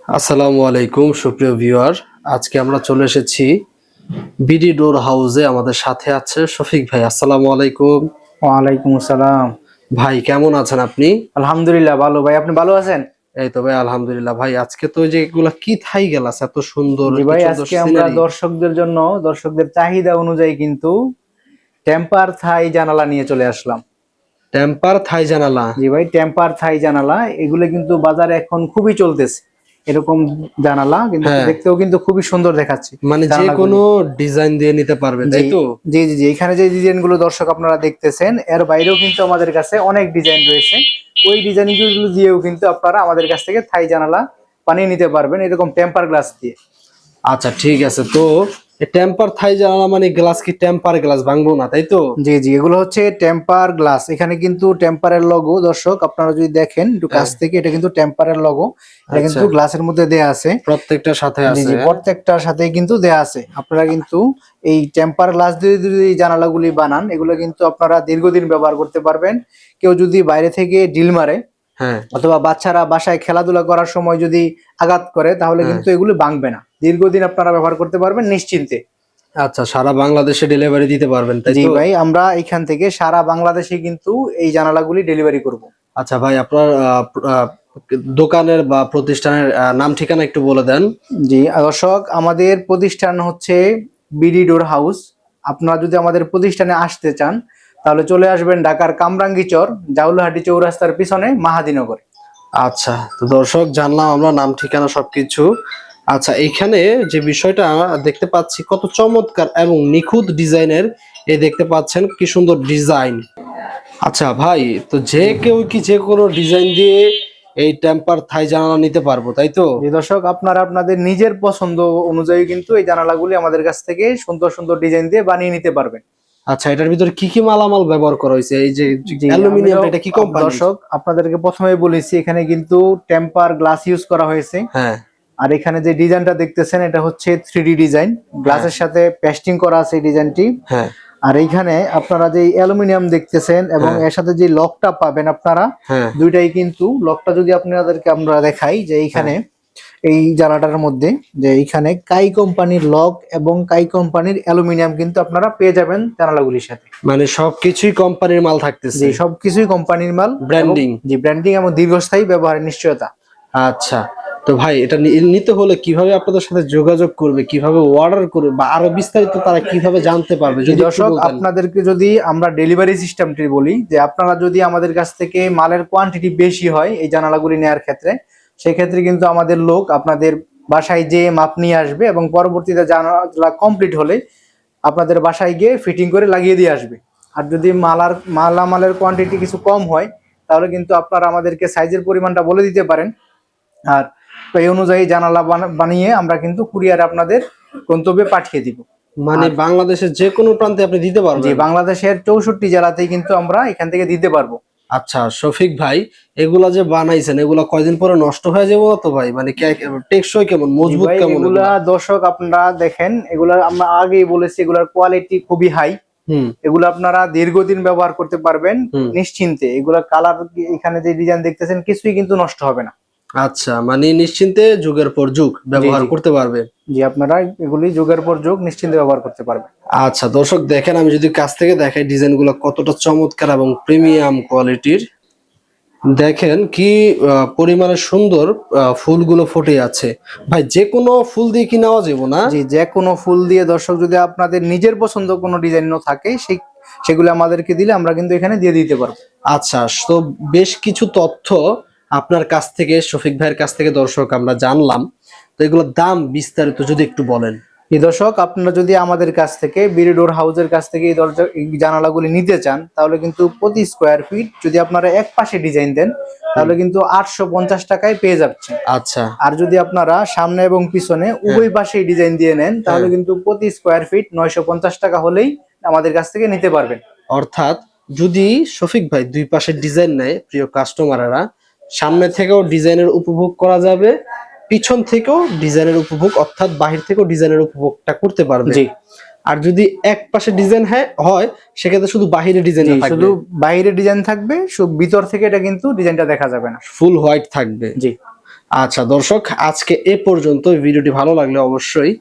আসসালামু আলাইকুম সুপ্রিয় ভিউয়ার। আজকে আমরা চলে এসেছি বিডি ডোর হাউসে। আমাদের সাথে আছে শফিক ভাই। আসসালামু আলাইকুম। ওয়ালাইকুম আসসালাম। ভাই কেমন আছেন আপনি? আলহামদুলিল্লাহ ভালো ভাই, আপনি ভালো আছেন? এই তো ভাই আলহামদুলিল্লাহ। ভাই আজকে তো যে এগুলা কি থাই গেলাস, এত সুন্দর জি কি ভাই, সুন্দর আজকে আমরা সিনারি। দর্শকদের জন্য দর্শকদের চাহিদা অনুযায়ী কিন্তু টেম্পার থাই জানালা নিয়ে চলে আসলাম। টেম্পার থাই জানালা। জি ভাই, টেম্পার থাই জানালা এগুলো কিন্তু বাজারে এখন খুবই চলতেছে। এরকম জানালা কিন্তু হ্যাঁ, দেখতেও কিন্তু খুবই সুন্দর দেখাচ্ছে মানে যে জানালাগুলি। কোনো ডিজাইন দিয়ে নিতে পারবে, জি তাই তো? জি জি জি, এখানে যে ডিজাইন গুলো দর্শক আপনারা দেখতেছেন এর বাইরেও কিন্তু আমাদের কাছে অনেক ডিজাইন রয়েছে। ওই ডিজাইন গুলো দিয়েও কিন্তু আপনারা আমাদের কাছ থেকে থাই জানালা বানিয়ে নিতে পারবেন এরকম টেম্পার গ্লাস দিয়ে। আচ্ছা ঠিক আছে। তো টেম্পার থাই জানালা মানে গ্লাস কি টেম্পার গ্লাস ভাঙবো না, তাই তো? জি জি, এগুলো হচ্ছে টেম্পার গ্লাস। এখানে কিন্তু টেম্পারের লগো দর্শক আপনারা যদি দেখেন একটু কাছ হ্যাঁ। থেকে, এটা কিন্তু টেম্পারের লগো। এটা আচ্ছা, কিন্তু গ্লাসের মধ্যে দেয়া আছে। প্রত্যেকটার সাথে জি আছে, জি, হ্যাঁ? প্রত্যেকটার সাথেই কিন্তু দেয়া আছে। আপনারা কিন্তু এই টেম্পার গ্লাস দিয়ে যদি এই জানালাগুলি বানান, এগুলো কিন্তু আপনারা দীর্ঘদিন ব্যবহার করতে পারবেন। কেউ যদি বাইরে থেকে ডিল মারে হ্যাঁ, অথবা বাচ্চারা বাসায় খেলাধুলা করার সময় যদি আঘাত করে, তাহলে হ্যাঁ। কিন্তু এগুলো ভাঙবে না। দীর্ঘদিন আপনারা ব্যবহার করতে পারবেন নিশ্চিন্তে। আচ্ছা, সারা বাংলাদেশে ডেলিভারি দিতে পারবেন, তাই জি তো? ভাই, আমরা এখান থেকে সারা বাংলাদেশে কিন্তু এই জানালাগুলি ডেলিভারি করব। আচ্ছা ভাই, আপনার দোকানের বা প্রতিষ্ঠানের নাম ঠিকানা একটু বলে দেন। জি দর্শক, আমাদের প্রতিষ্ঠান হচ্ছে বিডি ডোর হাউস। আপনারা যদি আমাদের প্রতিষ্ঠানে আসতে চান তাহলে চলে আসবেন ঢাকার কামরাঙ্গীচর জাউলহাটি চৌরাস্তার পিছনে মাহাদীনগর। আচ্ছা, তো দর্শক জানলাম আমরা নাম ঠিকানা সবকিছু। আচ্ছা, এখানে যে বিষয়টা দেখতে পাচ্ছি কত চমৎকার এবং নিখুঁত ডিজাইনের, এই দেখতে পাচ্ছেন কি সুন্দর ডিজাইন। আচ্ছা ভাই, তো যে কেউ কি যে কোনো ডিজাইন দিয়ে এই টেম্পার থাই জানালা নিতে পারবো, তাই তো? যে দর্শক, আপনারা আপনাদের নিজের পছন্দ অনুযায়ী কিন্তু এই জানালাগুলি আমাদের কাছ থেকে সুন্দর সুন্দর ডিজাইন দিয়ে বানিয়ে নিতে পারবেন। আচ্ছা, এটার ভিতরে কি কি মালামাল ব্যবহার করা হয়েছে? এই যে জি, অ্যালুমিনিয়ামটা, এটা কি কোম্পানি? দর্শক আপনাদেরকে প্রথমে বলেছি এখানে কিন্তু টেম্পার গ্লাস ইউজ করা হয়েছে। হ্যাঁ, আর এখানে যে ডিজাইনটা দেখতেছেন এটা হচ্ছে 3D ডিজাইন, গ্লাসের সাথে পেস্টিং করা আছে এই ডিজাইনটি। হ্যাঁ, আর এইখানে আপনারা যে অ্যালুমিনিয়াম দেখতেছেন এবং হ্যাঁ, এর সাথে যে লকটা পাবেন আপনারা, হ্যাঁ, দুইটাই কিন্তু লকটা যদি আপনাদেরকে আমরা দেখাই যে হ্যাঁ। এইখানে এই জানাটার মধ্যে যে এইখানে কাই কোম্পানির লক এবং কাই কোম্পানির অ্যালুমিনিয়াম কিন্তু আপনারা পেয়ে যাবেন জানালাগুলির সাথে। মানে সবকিছুই কোম্পানির মাল থাকতেছে। যে সবকিছুই কোম্পানির মাল এবং ব্র্যান্ডিং। যে ব্র্যান্ডিং এবং দীর্ঘস্থায়ী ব্যবহারের নিশ্চয়তা। আচ্ছা, তো ভাই এটা নিতে হলে কিভাবে আপনাদের সাথে যোগাযোগ করবে, কিভাবে অর্ডার করবে, বা আরো বিস্তারিত তারা কিভাবে জানতে পারবে যে যদি একটু দর্শক, বলতেন। আপনাদেরকে যদি আমরা ডেলিভারি সিস্টেমটি বলি, যে আপনারা যদি আমাদের কাছ থেকে মালের কোয়ান্টিটি বেশি হয় এই জানালাগুলি নেওয়ার ক্ষেত্রে, সেই ক্ষেত্রে কিন্তু আমাদের লোক আপনাদের বাসায় যেয়ে মাপ নিয়ে আসবে এবং পরবর্তীতে জানালা কমপ্লিট হলে আপনাদের বাসায় গিয়ে ফিটিং করে লাগিয়ে দিয়ে আসবে। আর যদি মালামালের কোয়ান্টিটি কিছু কম হয়, তাহলে কিন্তু আপনারা আমাদেরকে সাইজের পরিমাণটা বলে দিতে পারেন। আর এই অনুযায়ী জানালা বানিয়ে আমরা কিন্তু কুরিয়ার আপনাদের গন্তব্যে পাঠিয়ে দিব। মানে আর বাংলাদেশের যে কোনো প্রান্তে আপনি দিতে জি, পারবেন? বাংলাদেশের 64 জেলাতেই কিন্তু আমরা এখান থেকে দিতে পারবো। আচ্ছা শফিক ভাই, এগুলা যে বানাইছেন এগুলা কয়দিন পরে নষ্ট হয়ে যাবে না তো ভাই? মানে টেকসই কেমন, জি মজবুত ভাই, কেমন এগুলা এগুলা? দর্শক আপনারা দেখেন, এগুলা আমরা আগেই বলেছি এগুলার কোয়ালিটি খুবই হাই। হুম, এগুলো আপনারা দীর্ঘদিন ব্যবহার করতে পারবেন হুম। নিশ্চিন্তে। এগুলা কালার, এখানে যে ডিজাইন দেখতেছেন কিছুই কিন্তু নষ্ট হবে না। আচ্ছা, মানে নিশ্চিন্তে যুগের পর যুগ জি ব্যবহার জি করতে পারবে। জি, আপনারা এগুলি যুগের পর যুগ নিশ্চিন্তে ব্যবহার করতে পারবেন। আচ্ছা দর্শক দেখেন, আমি যদি কাছ থেকে দেখাই ডিজাইনগুলো কতটা চমৎকার এবং প্রিমিয়াম কোয়ালিটির। দেখেন কি পরিমাণে সুন্দর ফুলগুলো ফুটে আছে। ভাই যে কোনো ফুল দিয়ে কি নেওয়া যাবে না? জি, যে কোনো ফুল দিয়ে দর্শক, যদি আপনাদের নিজের পছন্দ কোনো ডিজাইনও থাকে সেগুলো আমাদেরকে দিলে আমরা কিন্তু এখানে দিয়ে দিতে পারবো। আচ্ছা, তো বেশ কিছু তথ্য আপনার কাছ থেকে, শফিক ভাইয়ের কাছ থেকে দর্শক আমরা জানলাম। তো এগুলোর দাম বিস্তারিত যদি একটু বলেন। এই দর্শক, আপনারা যদি আমাদের কাছ থেকে বিডি ডোর হাউসের কাছ থেকে এই জানালাগুলি নিতে চান, তাহলে কিন্তু প্রতি স্কোয়ার ফিট যদি আপনারা এক পাশে ডিজাইন দেন, তাহলে কিন্তু 850 টাকায় পেয়ে যাচ্ছেন। আচ্ছা, আর যদি আপনারা সামনে এবং পিছনে উভয় পাশে ডিজাইন দিয়ে নেন, তাহলে হ্যাঁ। কিন্তু প্রতি স্কোয়ার ফিট 950 টাকা হলেই আমাদের কাছ থেকে নিতে পারবেন। অর্থাৎ যদি শফিক ভাই দুই পাশের ডিজাইন নেয়, প্রিয় কাস্টমাররা, সামনে থেকেও ডিজাইনের উপভোগ করা যাবে, পিছন থেকেও ডিজাইনের উপভোগ, অর্থাৎ বাহির থেকেও ডিজাইনের উপভোগটা করতে পারবে। জি আর যদি এক পাশে ডিজাইন হয় সেক্ষেত্রে শুধু বাহিরে ডিজাইন জি, থাকবে, শুধু বাইরে ডিজাইন থাকবে, ভিতর থেকে এটা কিন্তু ডিজাইনটা দেখা যাবে না। ফুল হোয়াইট থাকবে। জি আচ্ছা দর্শক, আজকে এ পর্যন্ত। ভিডিওটি ভালো লাগলে অবশ্যই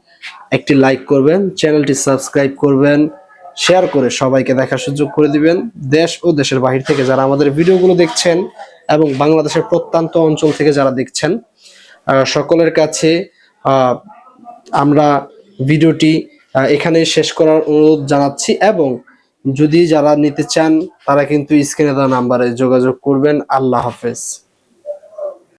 একটি লাইক করবেন, চ্যানেলটি সাবস্ক্রাইব করবেন, শেয়ার করে সবাইকে দেখার সুযোগ করে দিবেন। দেশ ও দেশের বাহির থেকে যারা আমাদের ভিডিওগুলো দেখছেন এবং বাংলাদেশের প্রত্যন্ত অঞ্চল থেকে যারা দেখছেন, সকলের কাছে আহ, আমরা ভিডিওটি এখানে শেষ করার অনুরোধ জানাচ্ছি। এবং যদি যারা নিতে চান তারা কিন্তু স্ক্রিনে দেওয়া নাম্বারে যোগাযোগ করবেন। আল্লাহ হাফেজ।